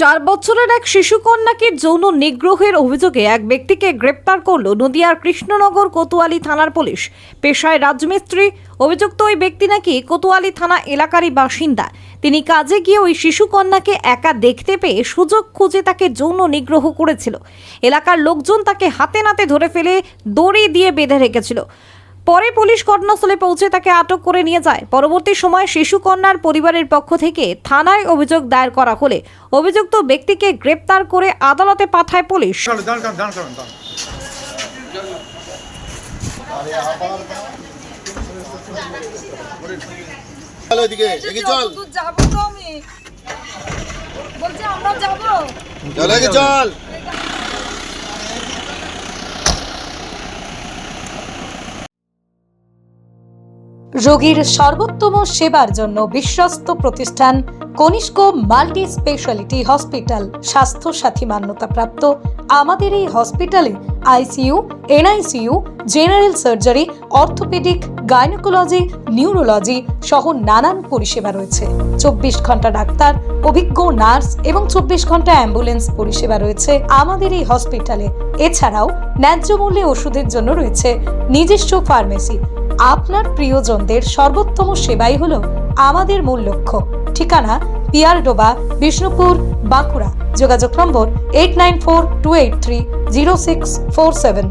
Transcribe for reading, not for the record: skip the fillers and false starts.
4 বছরের এক শিশুকন্যাকে যৌন নিগ্রহের অভিযোগে এক ব্যক্তিকে গ্রেপ্তার করল নদিয়ার কৃষ্ণনগর কোতোয়ালি থানার পুলিশ। পেশায় রাজমিস্ত্রি। অভিযুক্ত ওই ব্যক্তি নাকি কোতোয়ালি থানা এলাকারই বাসিন্দা। তিনি কাজে গিয়ে ওই শিশুকন্যাকে একা দেখতে পেয়ে সুযোগ খুঁজে তাকে যৌন নিগ্রহ করেছিল। এলাকার লোকজন তাকে হাতে নাতে ধরে ফেলে দড়ি দিয়ে বেঁধে রেখেছিল। পরে পুলিশ ঘটনাস্থলে পৌঁছে তাকে আটক করে নিয়ে যায়। পরবর্তী সময় শিশুকন্যার পরিবারের পক্ষ থেকে থানায় অভিযোগ দায়ের করা হলে অভিযুক্ত ব্যক্তিকে গ্রেপ্তার করে আদালতে পাঠায় পুলিশ। রোগীর সর্বোত্তম সেবার জন্য বিশ্বস্ত প্রতিষ্ঠান কনিষ্ক মাল্টি স্পেশালিটি হসপিটাল স্বাস্থ্য সাথী মান্যতাপ্রাপ্ত। আমাদের এই হসপিটালে ICU, NICU, general surgery, orthopaedic, gynaecology, neurology সহ নানান পরিষেবা রয়েছে। 24 ঘন্টা ডাক্তার, অভিজ্ঞ নার্স এবং 24 ঘন্টা অ্যাম্বুলেন্স পরিষেবা রয়েছে আমাদের এই হসপিটালে। এছাড়াও ন্যায্য মূল্যে ওষুধের জন্য রয়েছে নিজস্ব ফার্মেসি। আপনার প্রিয়জনদের সর্বোত্তম সেবাই হলো আমাদের মূল লক্ষ্য। ঠিকানা পিয়ারডোবা, বিষ্ণুপুর, বাঁকুড়া। যোগাযোগ নম্বর 8942830647।